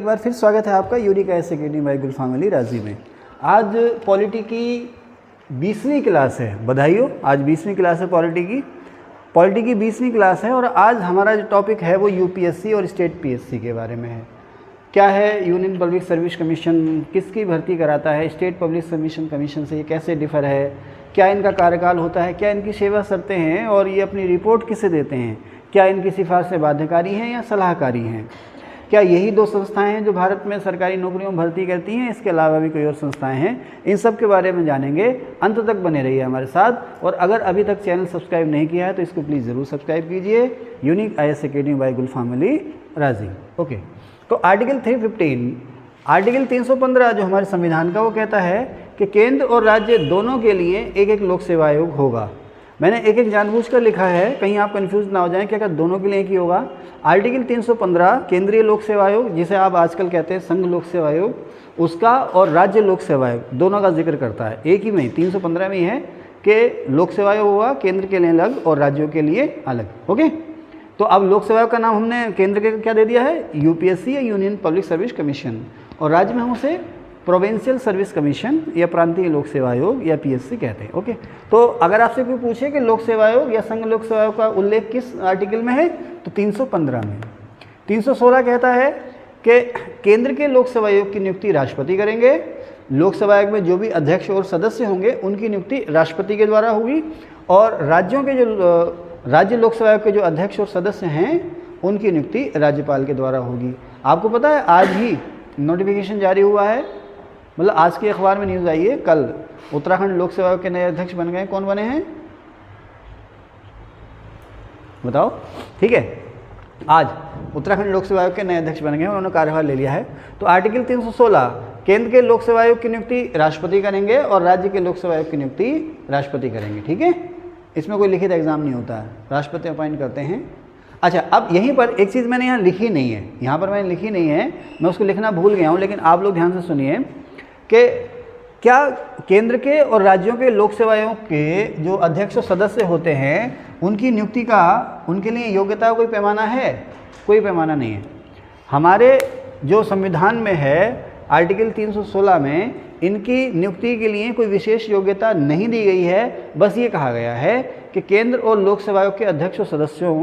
एक बार फिर स्वागत है आपका यूनिक आईएएस अकेडमी बाय गुलफाम अली राजी में। आज पॉलिटी की 20वीं क्लास है, बधाई हो। आज 20वीं क्लास है पॉलिटी की 20वीं क्लास है और आज हमारा जो टॉपिक है वो यूपीएससी और स्टेट पीएससी के बारे में है। क्या है यूनियन पब्लिक सर्विस कमीशन, किसकी भर्ती कराता है, स्टेट पब्लिक सर्विस कमीशन से ये कैसे डिफ़र है, क्या इनका कार्यकाल होता है, क्या इनकी सेवा शर्तें हैं और ये अपनी रिपोर्ट किसे देते हैं, क्या इनकी सिफारिशें बाध्यकारी हैं या सलाहकारी हैं, क्या यही दो संस्थाएं हैं जो भारत में सरकारी नौकरियों में भर्ती करती हैं, इसके अलावा भी कोई और संस्थाएं हैं। इन सब के बारे में जानेंगे, अंत तक बने रहिए हमारे साथ। और अगर अभी तक चैनल सब्सक्राइब नहीं किया है तो इसको प्लीज़ ज़रूर सब्सक्राइब कीजिए। यूनिक आईएएस अकेडमी बाय गुलफाम अली राजी। ओके, तो आर्टिकल 315 जो हमारे संविधान का, वो कहता है कि केंद्र और राज्य दोनों के लिए एक एक लोक सेवा आयोग होगा। मैंने एक एक जानबूझकर लिखा है, कहीं आप कंफ्यूज ना हो जाएं कि अगर दोनों के लिए एक ही होगा। आर्टिकल 315 केंद्रीय लोक सेवा आयोग, जिसे आप आजकल कहते हैं संघ लोक सेवा आयोग, उसका और राज्य लोक सेवा आयोग दोनों का जिक्र करता है। एक ही में 315 में ही है कि लोक सेवा आयोग होगा केंद्र के लिए अलग और राज्यों के लिए अलग। ओके, तो अब लोक सेवा आयोग का नाम हमने केंद्र के क्या दे दिया है, यूपीएससी या यूनियन पब्लिक सर्विस कमीशन, और राज्य में हम उसे प्रोविंशियल सर्विस कमीशन या प्रांतीय लोक सेवा आयोग या पीएससी कहते हैं। ओके, तो अगर आपसे कोई पूछे कि लोक सेवा आयोग या संघ लोक सेवा आयोग का उल्लेख किस आर्टिकल में है, तो 315 में। 316 कहता है कि केंद्र के लोक सेवा आयोग की नियुक्ति राष्ट्रपति करेंगे। लोक सेवा आयोग में जो भी अध्यक्ष और सदस्य होंगे उनकी नियुक्ति राष्ट्रपति के द्वारा होगी, और राज्यों के जो राज्य लोक सेवा आयोग के जो अध्यक्ष और सदस्य हैं उनकी नियुक्ति राज्यपाल के द्वारा होगी। आपको पता है आज ही नोटिफिकेशन जारी हुआ है, मतलब आज के अखबार में न्यूज़ आई है, कल उत्तराखंड लोक सेवा आयोग के नए अध्यक्ष बन गए। कौन बने हैं बताओ? ठीक है, आज उत्तराखंड लोक सेवा आयोग के नए अध्यक्ष बन गए, उन्होंने कार्यभार ले लिया है। तो आर्टिकल 316 केंद्र के लोक सेवा आयोग की नियुक्ति राष्ट्रपति करेंगे और राज्य के लोक सेवा आयोग की नियुक्ति राष्ट्रपति करेंगे। ठीक है, इसमें कोई लिखित एग्जाम नहीं होता है, राष्ट्रपति अपॉइंट करते हैं। अच्छा, अब यहीं पर एक चीज़ मैंने यहाँ लिखी नहीं है, यहाँ पर मैंने लिखी नहीं है, मैं उसको लिखना भूल गया हूँ, लेकिन आप लोग ध्यान से सुनिए कि क्या केंद्र के और राज्यों के लोक सेवा आयोग के जो अध्यक्ष और सदस्य होते हैं उनकी नियुक्ति का उनके लिए योग्यता का कोई पैमाना है? कोई पैमाना नहीं है। हमारे जो संविधान में है आर्टिकल 316 में इनकी नियुक्ति के लिए कोई विशेष योग्यता नहीं दी गई है। बस ये कहा गया है कि केंद्र और लोक सेवा आयोग के अध्यक्ष और सदस्यों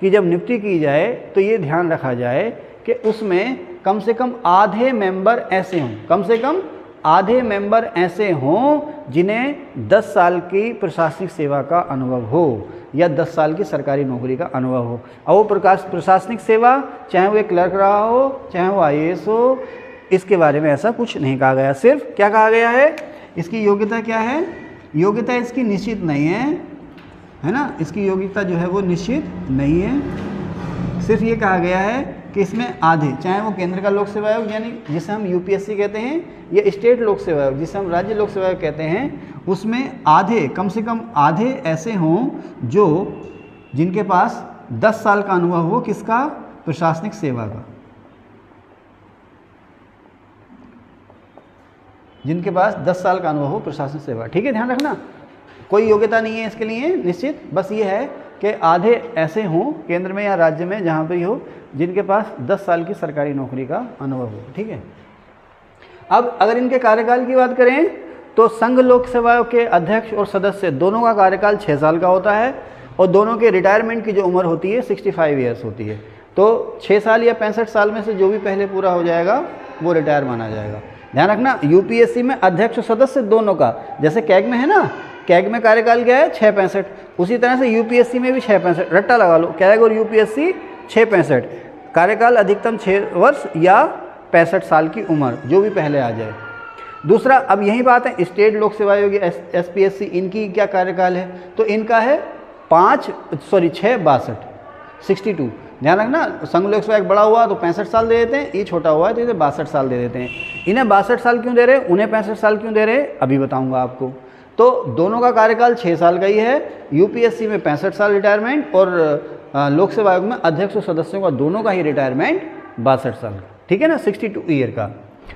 की जब नियुक्ति की जाए तो ये ध्यान रखा जाए कि उसमें कम से कम आधे मेंबर ऐसे हों, कम से कम आधे मेंबर ऐसे हों जिन्हें 10 साल की प्रशासनिक सेवा का अनुभव हो या 10 साल की सरकारी नौकरी का अनुभव हो। और वो प्रशासनिक सेवा चाहे वो एक क्लर्क रहा हो, चाहे वो आईएएस हो, इसके बारे में ऐसा कुछ नहीं कहा गया। सिर्फ क्या कहा गया है, इसकी योग्यता क्या है, योग्यता इसकी निश्चित नहीं है ना, इसकी योग्यता जो है वो निश्चित नहीं है। सिर्फ ये कहा गया है कि इसमें आधे, चाहे वो केंद्र का लोक सेवा आयोग यानी जिसे हम यूपीएससी कहते हैं, या स्टेट लोक सेवा आयोग जिसे हम राज्य लोक सेवा आयोग कहते हैं, उसमें आधे, कम से कम आधे ऐसे हों जो जिनके पास 10 साल का अनुभव हो, किसका, प्रशासनिक सेवा का, जिनके पास 10 साल का अनुभव हो प्रशासनिक सेवा। ठीक है, ध्यान रखना, कोई योग्यता नहीं है इसके लिए निश्चित, बस ये है कि आधे ऐसे हों केंद्र में या राज्य में जहाँ पर हो जिनके पास 10 साल की सरकारी नौकरी का अनुभव हो। ठीक है, अब अगर इनके कार्यकाल की बात करें तो संघ लोक सेवा आयोग के अध्यक्ष और सदस्य दोनों का कार्यकाल 6 साल का होता है और दोनों के रिटायरमेंट की जो उम्र होती है 65 ईयर्स होती है। तो 6 साल या 65 साल में से जो भी पहले पूरा हो जाएगा वो रिटायर माना जाएगा। ध्यान रखना, यूपीएससी में अध्यक्ष और सदस्य दोनों का, जैसे कैग में है ना, कैग में कार्यकाल क्या है 6-65, उसी तरह से यूपीएससी में भी 6-65, रट्टा लगा लो, कैग और यूपीएससी 6-65, कार्यकाल अधिकतम 6 वर्ष या 65 साल की उम्र, जो भी पहले आ जाए। दूसरा, अब यही बात है स्टेट लोक सेवा आयोग एसपीएससी, इनकी क्या कार्यकाल है, तो इनका है 6-62। ध्यान रखना, संघ लोक सेवा आयोग बड़ा हुआ तो 65 साल दे देते हैं, ये छोटा हुआ है तो इसे 62 साल दे देते हैं। इन्हें 62 साल क्यों दे रहे हैं, उन्हें 65 साल क्यों दे रहे हैं, अभी बताऊंगा आपको। तो दोनों का कार्यकाल 6 साल का ही है, यूपीएससी में 65 साल रिटायरमेंट और लोक सेवा आयोग में अध्यक्ष और सदस्यों का दोनों का ही रिटायरमेंट 62 साल का। ठीक है ना, 62 ईयर का।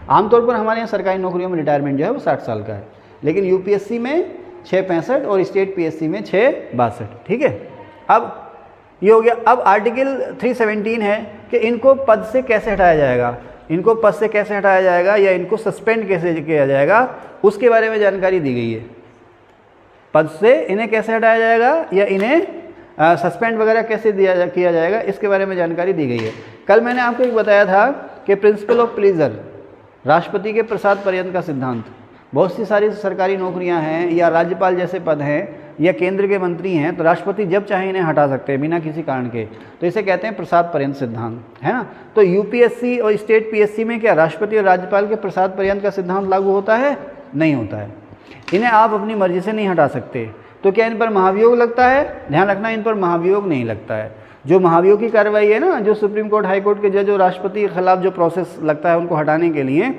आमतौर पर हमारे यहाँ सरकारी नौकरियों में रिटायरमेंट जो है वो 60 साल का है, लेकिन यूपीएससी में 6-65 और स्टेट पीएससी में 6-62। ठीक है, अब ये हो गया। अब आर्टिकल 317 है कि इनको पद से कैसे हटाया जाएगा। इनको पद से कैसे हटाया जाएगा या इनको सस्पेंड कैसे किया जाएगा उसके बारे में जानकारी दी गई है। पद से इन्हें कैसे हटाया जाएगा या इन्हें सस्पेंड वगैरह कैसे किया जाएगा इसके बारे में जानकारी दी गई है। कल मैंने आपको एक बताया था कि प्रिंसिपल ऑफ प्लीजर, राष्ट्रपति के प्रसाद पर्यंत का सिद्धांत। बहुत सी सारी सरकारी नौकरियां हैं या राज्यपाल जैसे पद हैं या केंद्र के मंत्री हैं, तो राष्ट्रपति जब चाहे इन्हें हटा सकते हैं बिना किसी कारण के, तो इसे कहते हैं प्रसाद पर्यंत सिद्धांत, है ना। तो यूपीएससी और स्टेट पीएससी में क्या राष्ट्रपति और राज्यपाल के प्रसाद पर्यंत का सिद्धांत लागू होता है? नहीं होता है। इन्हें आप अपनी मर्जी से नहीं हटा सकते। तो क्या इन पर महाभियोग लगता है? ध्यान रखना, इन पर महाभियोग नहीं लगता है। जो महाभियोग की कार्रवाई है ना, जो सुप्रीम कोर्ट, हाई कोर्ट के जज और राष्ट्रपति के खिलाफ जो प्रोसेस लगता है उनको हटाने के लिए,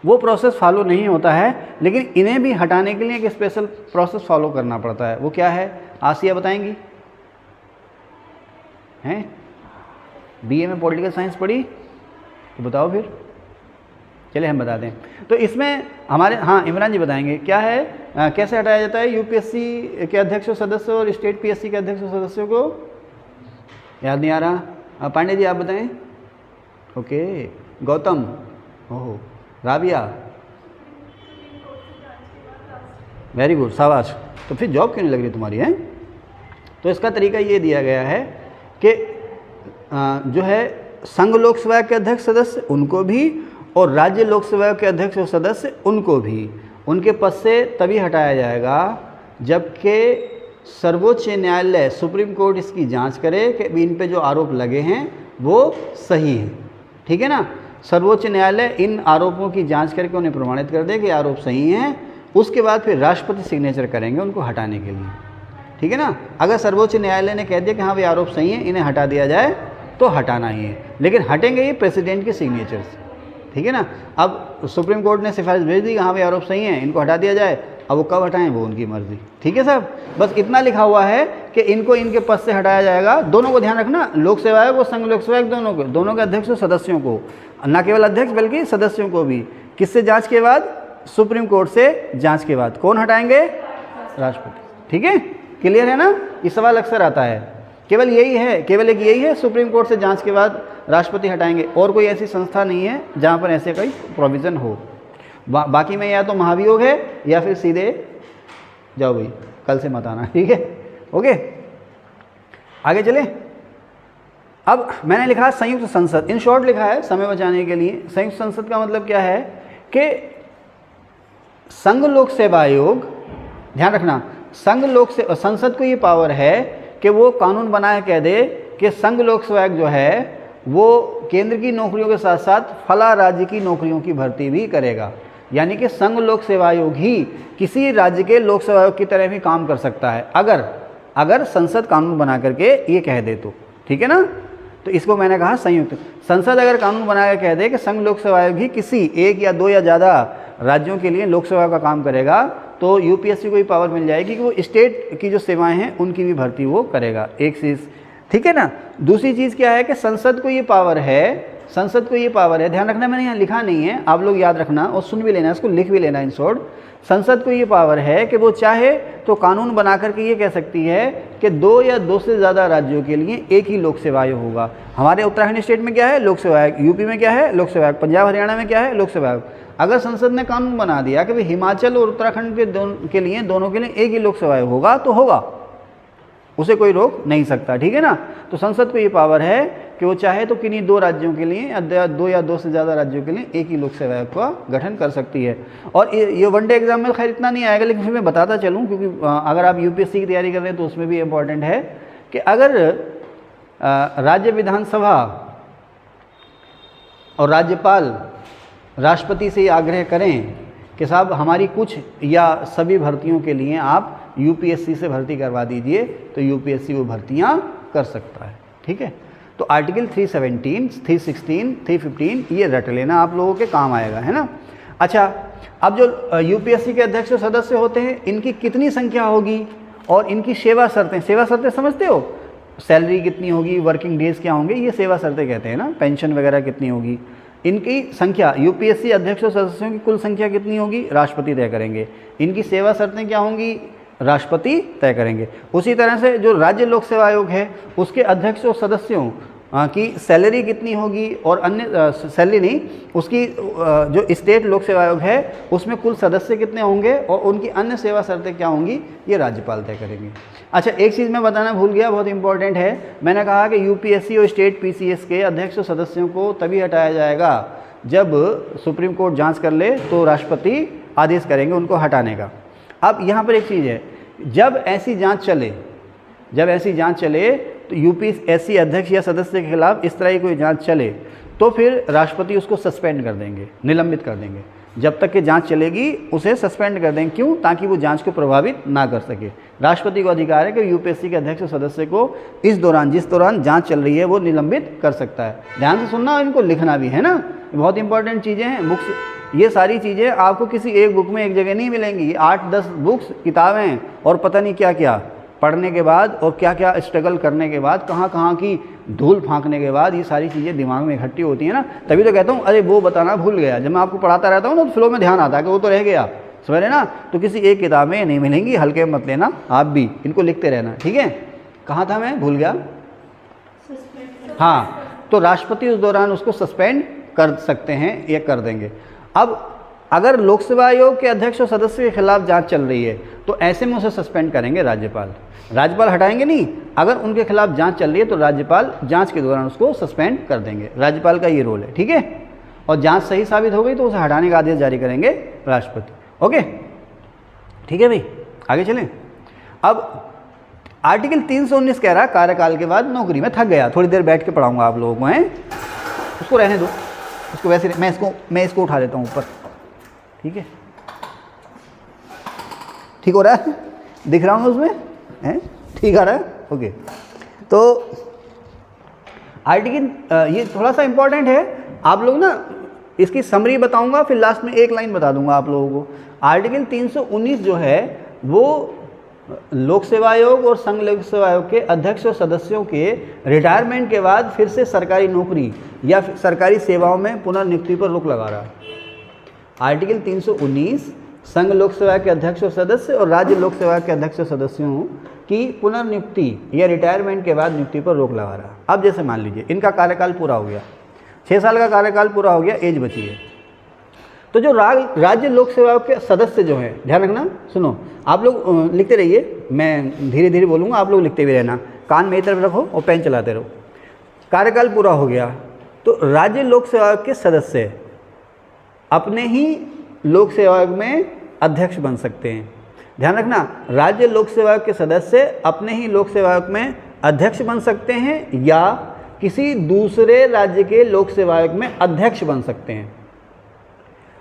वो प्रोसेस फॉलो नहीं होता है। लेकिन इन्हें भी हटाने के लिए एक स्पेशल प्रोसेस फॉलो करना पड़ता है। वो क्या है? आसिया बताएंगी? हैं? बीए में पॉलिटिकल साइंस पढ़ी तो बताओ फिर, चले हम बता दें। तो इसमें हमारे, हाँ इमरान जी बताएंगे क्या है, कैसे हटाया जाता है यूपीएससी के अध्यक्ष और सदस्य और स्टेट पीएससी के अध्यक्ष और सदस्यों को? याद नहीं आ रहा? पांडे जी आप बताएं। ओके, गौतम, ओहो, राबिया, वेरी गुड, शाबाश। तो फिर जॉब क्यों नहीं लग रही तुम्हारी? है तो इसका तरीका ये दिया गया है कि जो है संघ लोक सेवा के अध्यक्ष सदस्य उनको भी और राज्य लोक सेवा के अध्यक्ष और सदस्य उनको भी उनके पद से तभी हटाया जाएगा जबकि सर्वोच्च न्यायालय, सुप्रीम कोर्ट इसकी जांच करे कि इन पे जो आरोप लगे हैं वो सही हैं। ठीक है ना। सर्वोच्च न्यायालय इन आरोपों की जांच करके उन्हें प्रमाणित कर दे कि आरोप सही हैं। उसके बाद फिर राष्ट्रपति सिग्नेचर करेंगे उनको हटाने के लिए। ठीक है ना। अगर सर्वोच्च न्यायालय ने कह दिया कि हाँ भाई आरोप सही है, इन्हें हटा दिया जाए, तो हटाना ही है। लेकिन हटेंगे ये प्रेसिडेंट के सिग्नेचर से। ठीक है ना। अब सुप्रीम कोर्ट ने सिफारिश भेज दी कि हाँ भाई आरोप सही है, इनको हटा दिया जाए। अब वो कब हटाएं वो उनकी मर्जी। ठीक है साहब, बस इतना लिखा हुआ है कि इनको इनके पद से हटाया जाएगा। दोनों को ध्यान रखना, लोक सेवा आयोग और संघ लोक सेवा आयोग दोनों के अध्यक्ष और सदस्यों को, न केवल अध्यक्ष बल्कि सदस्यों को भी। किससे जांच के बाद? सुप्रीम कोर्ट से जांच के बाद। कौन हटाएंगे? राष्ट्रपति। ठीक है, क्लियर है ना। ये सवाल अक्सर आता है। केवल यही है, केवल एक यही है, सुप्रीम कोर्ट से जांच के बाद राष्ट्रपति हटाएंगे। और कोई ऐसी संस्था नहीं है जहां पर ऐसे कोई प्रोविज़न हो। बाकी में या तो महाभियोग है या फिर सीधे जाओ भाई कल से मत आना। ठीक है, ओके, आगे चले। अब मैंने लिखा संयुक्त संसद, इन शॉर्ट लिखा है समय बचाने के लिए। संयुक्त संसद का मतलब क्या है कि संघ लोक सेवा आयोग, ध्यान रखना, संघ लोक सेवा, संसद को ये पावर है कि वो कानून बनाए कह दे कि संघ लोक सेवा आयोग जो है वो केंद्र की नौकरियों के साथ साथ फला राज्य की नौकरियों की भर्ती भी करेगा। यानी कि संघ लोक सेवा आयोग ही किसी राज्य के लोक सेवा आयोग की तरह भी काम कर सकता है अगर संसद कानून बना करके ये कह दे तो। ठीक है ना। तो इसको मैंने कहा संयुक्त संसद अगर कानून बना के कह दे कि संघ लोक सेवा आयोग ही किसी एक या दो या ज़्यादा राज्यों के लिए लोक सेवा का काम करेगा, तो यूपीएससी को भी पावर मिल जाएगी कि वो स्टेट की जो सेवाएं हैं उनकी भी भर्ती वो करेगा। एक चीज़, ठीक है ना। दूसरी चीज़ क्या है कि संसद को ये पावर है, संसद को ये पावर है, ध्यान रखना मैंने यहाँ लिखा नहीं है, आप लोग याद रखना और सुन भी लेना, इसको लिख भी लेना इन शॉर्ट। संसद को ये पावर है कि वो चाहे तो कानून बना करके ये कह सकती है कि दो या दो से ज़्यादा राज्यों के लिए एक ही लोक सेवा आयोग होगा। हमारे उत्तराखंड स्टेट में क्या है? लोक सेवा आयोग। यूपी में क्या है? लोक सेवा आयोग। पंजाब हरियाणा में क्या है? लोक सेवा आयोग। अगर संसद ने कानून बना दिया कि भाई हिमाचल और उत्तराखंड के लिए दोनों के लिए एक ही लोक सेवा आयोग होगा, तो होगा, उसे कोई रोक नहीं सकता। ठीक है ना। तो संसद को ये पावर है कि वो चाहे तो किन्हीं दो राज्यों के लिए या दो से ज़्यादा राज्यों के लिए एक ही लोक सेवा आयोग का गठन कर सकती है। और ये वनडे एग्जाम में खैर इतना नहीं आएगा, लेकिन फिर मैं बताता चलूँ, क्योंकि अगर आप यूपीएससी की तैयारी कर रहे हैं तो उसमें भी इम्पॉर्टेंट है कि अगर राज्य विधानसभा और राज्यपाल राष्ट्रपति से आग्रह करें कि साहब हमारी कुछ या सभी भर्तियों के लिए आप यूपीएससी से भर्ती करवा दीजिए, तो यूपीएससी वो भर्तियां कर सकता है। ठीक है। तो आर्टिकल 317, 316, 315 ये रट लेना, आप लोगों के काम आएगा, है ना। अच्छा, अब जो यूपीएससी के अध्यक्ष और सदस्य होते हैं, इनकी कितनी संख्या होगी और इनकी सेवा शर्तें समझते हो? सैलरी कितनी होगी, वर्किंग डेज क्या होंगे, ये सेवा शर्तें कहते हैं ना। पेंशन वगैरह कितनी होगी, इनकी संख्या, यूपीएससी अध्यक्ष और सदस्यों की कुल संख्या कितनी होगी, राष्ट्रपति तय करेंगे। इनकी सेवा शर्तें क्या होंगी, राष्ट्रपति तय करेंगे। उसी तरह से जो राज्य लोक सेवा आयोग है, उसके अध्यक्ष और सदस्यों कि सैलरी कितनी होगी और अन्य सैलरी नहीं, उसकी जो स्टेट लोक सेवा आयोग है उसमें कुल सदस्य कितने होंगे और उनकी अन्य सेवा शर्तें क्या होंगी, ये राज्यपाल तय करेंगे। अच्छा, एक चीज़ मैं बताना भूल गया, बहुत इंपॉर्टेंट है। मैंने कहा कि यूपीएससी और स्टेट पीसीएस के अध्यक्ष सदस्यों को तभी हटाया जाएगा जब सुप्रीम कोर्ट जाँच कर ले तो राष्ट्रपति आदेश करेंगे उनको हटाने का। अब यहाँ पर एक चीज़ है, जब ऐसी जाँच चले तो यूपीएससी अध्यक्ष या सदस्य के खिलाफ इस तरह की कोई जांच चले तो फिर राष्ट्रपति उसको सस्पेंड कर देंगे, निलंबित कर देंगे। जब तक कि जांच चलेगी उसे सस्पेंड कर देंगे। क्यों? ताकि वो जांच को प्रभावित ना कर सके। राष्ट्रपति को अधिकार है कि यूपीएससी के अध्यक्ष सदस्य को जिस दौरान जांच चल रही है वो निलंबित कर सकता है। ध्यान से सुनना और इनको लिखना भी है ना, बहुत इंपॉर्टेंट चीज़ें हैं। बुक्स, ये सारी चीज़ें आपको किसी एक बुक में एक जगह नहीं मिलेंगी। 8-10 बुक्स, किताबें और पता नहीं क्या क्या पढ़ने के बाद और क्या क्या स्ट्रगल करने के बाद, कहाँ की धूल फांकने के बाद ये सारी चीज़ें दिमाग में इकट्ठी होती हैं ना। तभी तो कहता हूँ अरे वो बताना भूल गया। जब मैं आपको पढ़ाता रहता हूँ ना तो फ्लो में ध्यान आता है कि वो तो रह गया, समझ रहे ना। तो किसी एक किताब में नहीं मिलेंगी, हल्के मत लेना, आप भी इनको लिखते रहना, ठीक है। कहाँ था मैं, भूल गया। हाँ, तो राष्ट्रपति उस दौरान उसको सस्पेंड कर सकते हैं या कर देंगे। अब अगर लोक सेवा आयोग के अध्यक्ष और सदस्य के खिलाफ जांच चल रही है तो ऐसे में उसे सस्पेंड करेंगे राज्यपाल हटाएंगे नहीं। अगर उनके खिलाफ जांच चल रही है तो राज्यपाल जांच के दौरान उसको सस्पेंड कर देंगे। राज्यपाल का ये रोल है, ठीक है। और जांच सही साबित हो गई तो उसे हटाने का आदेश जारी करेंगे राष्ट्रपति। ओके, ठीक है भाई, आगे चलें। अब आर्टिकल 319 कह रहा है कार्यकाल के बाद नौकरी। में थक गया, थोड़ी देर बैठ के पढ़ाऊंगा आप लोगों को, हैं, उसको रहने दो, उसको वैसे मैं इसको उठा देता हूँ ऊपर, ठीक है। ठीक हो रहा है, दिख रहा हूँ उसमें, हैं, ठीक आ रहा है, ओके। तो आर्टिकल ये थोड़ा सा इंपॉर्टेंट है। आप लोग ना इसकी समरी बताऊंगा, फिर लास्ट में एक लाइन बता दूंगा आप लोगों को। आर्टिकल 319 जो है वो लोक सेवा आयोग और संघ लोक सेवा आयोग के अध्यक्ष और सदस्यों के रिटायरमेंट के बाद फिर से सरकारी नौकरी या सरकारी सेवाओं में पुनर्नियुक्ति पर रोक लगा रहा है। आर्टिकल 319 संघ लोक सेवा के अध्यक्ष और सदस्य और राज्य लोक सेवा के अध्यक्ष और सदस्यों की पुनर्नियुक्ति या रिटायरमेंट के बाद नियुक्ति पर रोक लगा रहा है। अब जैसे मान लीजिए इनका कार्यकाल पूरा हो गया, 6 साल का कार्यकाल पूरा हो गया, एज बची है, तो जो राज्य लोक सेवा के सदस्य जो हैं, ध्यान रखना, सुनो, आप लोग लिखते रहिए, मैं धीरे धीरे बोलूँगा, आप लोग लिखते भी रहना, कान मेरी तरफ रखो और पेन चलाते रहो। कार्यकाल पूरा हो गया तो राज्य लोक सेवा के सदस्य अपने ही लोक सेवा आयोग में अध्यक्ष बन सकते हैं। ध्यान रखना, राज्य लोक सेवा आयोग के सदस्य अपने ही लोक सेवा आयोग में अध्यक्ष बन सकते हैं या किसी दूसरे राज्य के लोक सेवा आयोग में अध्यक्ष बन सकते हैं।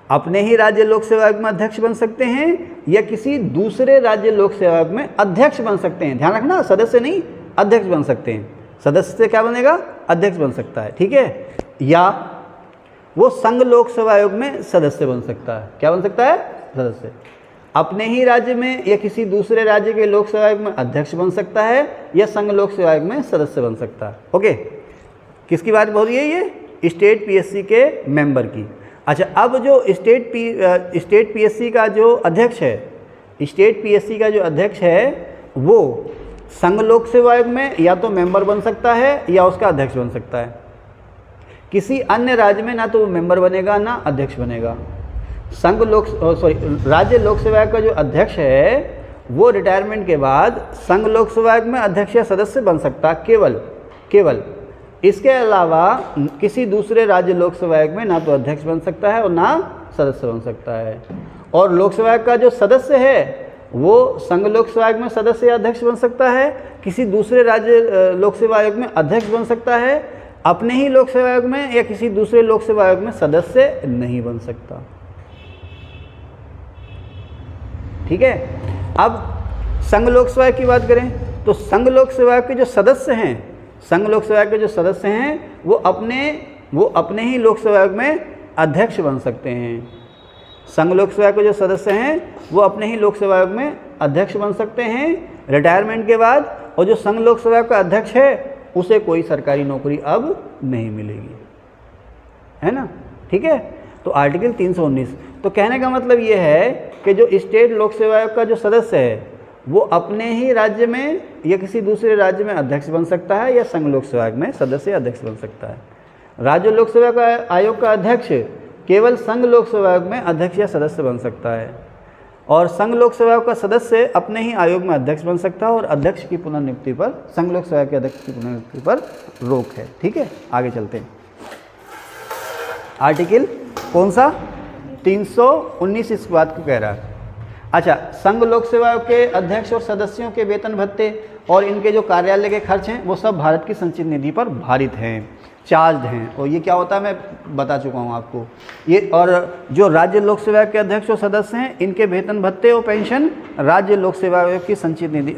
अपने ही राज्य लोक सेवा आयोग में अध्यक्ष बन सकते हैं या किसी दूसरे राज्य लोक सेवा आयोग में अध्यक्ष बन सकते हैं। ध्यान रखना, सदस्य नहीं, अध्यक्ष बन सकते हैं। सदस्य से क्या बनेगा, अध्यक्ष बन सकता है, ठीक है। या वो संघ लोक सेवा आयोग में सदस्य बन सकता है। क्या बन सकता है, सदस्य। अपने ही राज्य में या किसी दूसरे राज्य के लोक सेवा आयोग में अध्यक्ष बन सकता है या संघ लोक सेवा आयोग में सदस्य बन सकता है। ओके, किसकी बात हो रही है, ये स्टेट पीएससी के मेंबर की। अच्छा, अब जो स्टेट पीएससी का जो अध्यक्ष है, स्टेट पीएससी का जो अध्यक्ष है वो संघ लोक सेवा आयोग में या तो मेंबर बन सकता है या उसका अध्यक्ष बन सकता है। किसी अन्य राज्य में ना तो वो मेंबर बनेगा ना अध्यक्ष बनेगा। राज्य लोक सेवा आयोग का जो अध्यक्ष है वो रिटायरमेंट के बाद संघ लोक सेवा आयोग में अध्यक्ष या सदस्य बन सकता है, केवल। इसके अलावा किसी दूसरे राज्य लोक सेवा आयोग में ना तो अध्यक्ष बन सकता है और ना सदस्य बन सकता है। और लोक सेवा आयोग का जो सदस्य है वो संघ लोक सेवा आयोग में सदस्य या अध्यक्ष बन सकता है, किसी दूसरे राज्य लोक सेवा आयोग में अध्यक्ष बन सकता है, अपने ही लोक सेवा आयोग में या किसी दूसरे लोक सेवा आयोग में सदस्य नहीं बन सकता, ठीक है। अब संघ लोक सेवा आयोग की बात करें तो संघ लोक सेवा आयोग के जो सदस्य हैं, संघ लोक सेवा आयोग के जो सदस्य हैं वो अपने ही लोक सेवा आयोग में अध्यक्ष बन सकते हैं। संघ लोक सेवा के जो सदस्य हैं वो अपने ही लोक सेवा आयोग में अध्यक्ष बन सकते हैं रिटायरमेंट के बाद। और जो संघ लोक सेवा का अध्यक्ष है उसे कोई सरकारी नौकरी अब नहीं मिलेगी, है ना, ठीक है। तो आर्टिकल 319, तो कहने का मतलब ये है कि जो स्टेट लोक सेवा आयोग का जो सदस्य है वो अपने ही राज्य में या किसी दूसरे राज्य में अध्यक्ष बन सकता है या संघ लोक सेवा आयोग में सदस्य अध्यक्ष बन सकता है। राज्य लोक सेवा आयोग का अध्यक्ष केवल संघ लोक सेवा आयोग में अध्यक्ष या सदस्य बन सकता है, और संघ लोक सेवा आयोग का सदस्य अपने ही आयोग में अध्यक्ष बन सकता है, और अध्यक्ष की पुनर्नियुक्ति पर, संघ लोक सेवा के अध्यक्ष की पुनर्नियुक्ति पर रोक है। ठीक है, आगे चलते हैं। आर्टिकल कौन सा? 319 इस बात को कह रहा है। अच्छा, संघ लोक सेवा आयोग के अध्यक्ष और सदस्यों के वेतन भत्ते और इनके जो कार्यालय के खर्च हैं वो सब भारत की संचित निधि पर भारित हैं, चार्ज हैं। और ये क्या होता है मैं बता चुका हूँ आपको ये। और जो राज्य लोक सेवा के अध्यक्ष और सदस्य हैं इनके वेतन भत्ते और पेंशन राज्य लोक सेवा आयोग की संचित निधि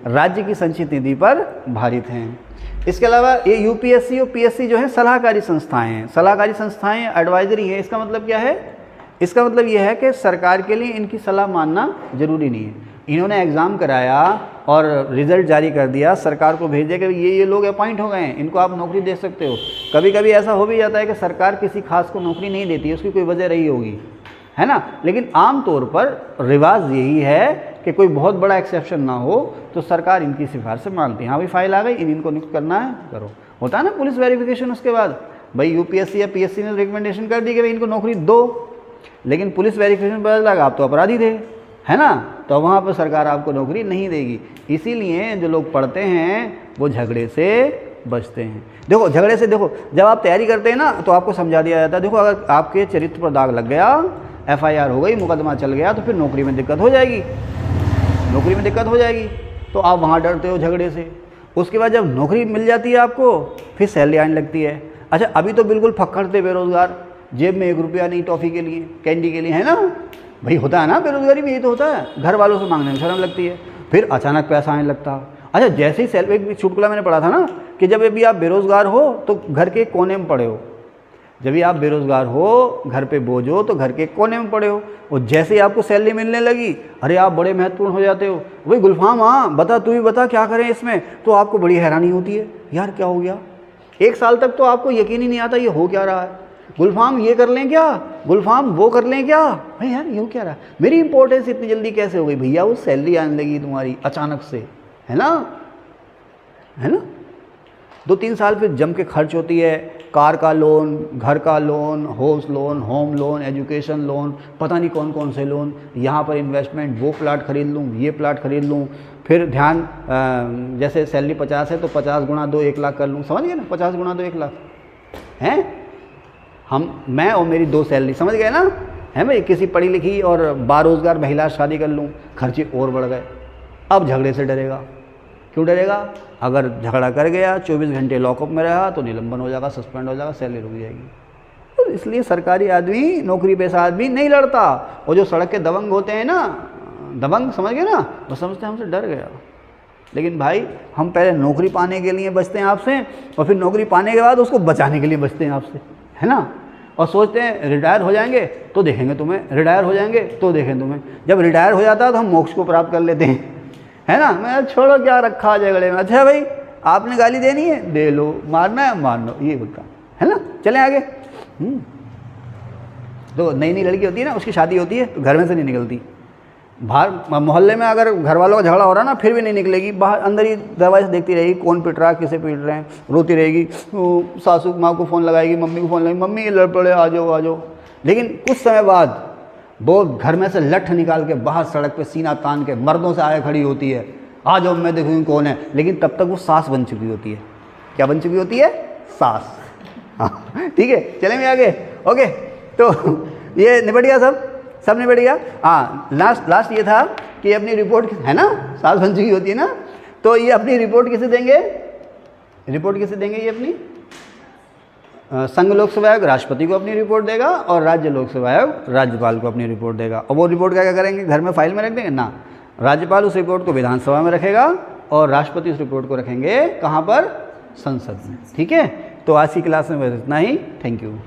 राज्य की संचित निधि पर भारित हैं। इसके अलावा ये यूपीएससी और पीएससी जो है सलाहकारी संस्थाएं हैं। सलाहकारी संस्थाएं एडवाइजरी है। इसका मतलब क्या है? इसका मतलब ये है कि सरकार के लिए इनकी सलाह मानना जरूरी नहीं है। इन्होंने एग्ज़ाम कराया और रिज़ल्ट जारी कर दिया, सरकार को भेज दिया कि ये लोग अपॉइंट हो गए हैं, इनको आप नौकरी दे सकते हो। कभी कभी ऐसा हो भी जाता है कि सरकार किसी खास को नौकरी नहीं देती है, उसकी कोई वजह रही होगी, है ना। लेकिन आम तौर पर रिवाज यही है कि कोई बहुत बड़ा एक्सेप्शन ना हो तो सरकार इनकी सिफारिश मानती है। हाँ भाई फाइल आ गई, इनको नियुक्त करना है, करो। होता है ना पुलिस वेरिफिकेशन, उसके बाद भाई यूपीएससी या पीएससी ने रिकमेंडेशन कर दी कि भाई इनको नौकरी दो, लेकिन पुलिस वेरिफिकेशन पता लगा आप तो अपराधी थे, है ना, तो वहाँ पर सरकार आपको नौकरी नहीं देगी। इसीलिए जो लोग पढ़ते हैं वो झगड़े से बचते हैं। देखो झगड़े से, देखो जब आप तैयारी करते हैं ना तो आपको समझा दिया जाता है, देखो अगर आपके चरित्र पर दाग लग गया, एफआईआर हो गई, मुकदमा चल गया, तो फिर नौकरी में दिक्कत हो जाएगी, नौकरी में दिक्कत हो जाएगी। तो आप वहाँ डरते हो झगड़े से। उसके बाद जब नौकरी मिल जाती है आपको, फिर सैलरी आने लगती है। अच्छा, अभी तो बिल्कुल फक्कड़ थे बेरोजगार, जेब में 1 रुपया नहीं टॉफ़ी के लिए, कैंडी के लिए, है ना भाई। होता है ना बेरोजगारी में, ये तो होता है, घर वालों से मांगने में शर्म लगती है, फिर अचानक पैसा आने लगता। अच्छा, जैसे ही सैलरी, एक चुटकुला मैंने पढ़ा था ना कि जब अभी आप बेरोजगार हो तो घर के कोने में पड़े हो, जब भी आप बेरोजगार हो, घर पे बोझ हो, तो घर के कोने में पड़े हो, और जैसे ही आपको सैलरी मिलने लगी, अरे आप बड़े महत्वपूर्ण हो जाते हो। वही गुलफाम, हाँ बता, तू ही बता क्या करें इसमें। तो आपको बड़ी हैरानी होती है, यार क्या हो गया। 1 साल तक तो आपको यकीन ही नहीं आता ये हो क्या रहा है। गुलफाम ये कर लें क्या, गुलफाम वो कर लें क्या, भाई यार ये हो क्या रहा है, मेरी इंपॉर्टेंस इतनी जल्दी कैसे हो गई। भैया वो सैलरी आने लगी तुम्हारी अचानक से, है ना, है ना। 2-3 साल फिर जम के खर्च होती है, कार का लोन, घर का loan, house loan, home loan, education loan, पता नहीं कौन कौन से लोन, यहाँ पर इन्वेस्टमेंट, वो प्लाट खरीद लूँ, ये प्लाट खरीद लूँ, फिर ध्यान जैसे सैलरी 50 है तो 50 गुणा 2 1 लाख कर लूँ, समझ गए ना, 50 गुणा 2 1 लाख हैं। मैं और मेरी 2 सैलरी, समझ गए ना, है भाई। किसी पढ़ी लिखी और बारोजगार महिला शादी कर लूँ, खर्चे और बढ़ गए। अब झगड़े से डरेगा, क्यों डरेगा? अगर झगड़ा कर गया, 24 घंटे लॉकअप में रहा तो निलंबन हो जाएगा, सस्पेंड हो जाएगा, सैलरी रुक जाएगी। तो इसलिए सरकारी आदमी, नौकरी पेशा आदमी नहीं लड़ता। और जो सड़क के दबंग होते हैं ना, दबंग समझ गए ना, वो समझते हैं हमसे डर गया। लेकिन भाई हम पहले नौकरी पाने के लिए बचते हैं आपसे, और फिर नौकरी पाने के बाद उसको बचाने के लिए बचते हैं आपसे, है ना। और सोचते हैं रिटायर हो जाएंगे तो देखेंगे तुम्हें, रिटायर हो जाएंगे तो देखें तुम्हें। जब रिटायर हो जाता है तो हम मोक्ष को प्राप्त कर लेते हैं, है ना। मैं छोड़ो क्या रखा झगड़े में, अच्छा भाई आपने गाली देनी है दे लो, मारना है मार लो, ये होता है ना। चलें आगे। तो नई नई लड़की होती है ना, उसकी शादी होती है तो घर में से नहीं निकलती, बाहर मोहल्ले में अगर घर वालों का झगड़ा हो रहा ना फिर भी नहीं निकलेगी, बाहर अंदर ही दरवाजे से देखती रहेगी कौन पिट रहा है, किसे पीट रहे हैं, रोती रहेगी। सासू माँ को फ़ोन लगाएगी, मम्मी को फ़ोन लगाएगी, मम्मी ये लड़ पड़े, आ जाओ आ जाओ। लेकिन कुछ समय बाद वो घर में से लठ निकाल के बाहर सड़क पे सीना तान के मर्दों से आगे खड़ी होती है, आ जाओ मैं देखूँगी कौन है। लेकिन तब तक वो सास बन चुकी होती है। क्या बन चुकी होती है? सास। हाँ ठीक है, चलें मैं आगे। ओके, तो ये निपट गया, सब निपट गया। हाँ, लास्ट ये था कि अपनी रिपोर्ट, है ना, सास बन चुकी होती है ना, तो ये अपनी रिपोर्ट किसे देंगे? रिपोर्ट किसे देंगे? ये अपनी संघ लोक सेवा आयोग राष्ट्रपति को अपनी रिपोर्ट देगा, और राज्य लोक सेवा आयोग राज्यपाल को अपनी रिपोर्ट देगा। और वो रिपोर्ट क्या करेंगे? घर में फाइल में रख देंगे ना। राज्यपाल उस रिपोर्ट को विधानसभा में रखेगा और राष्ट्रपति उस रिपोर्ट को रखेंगे कहाँ पर? संसद में। ठीक है, तो आज की क्लास में बस इतना ही। Thank you.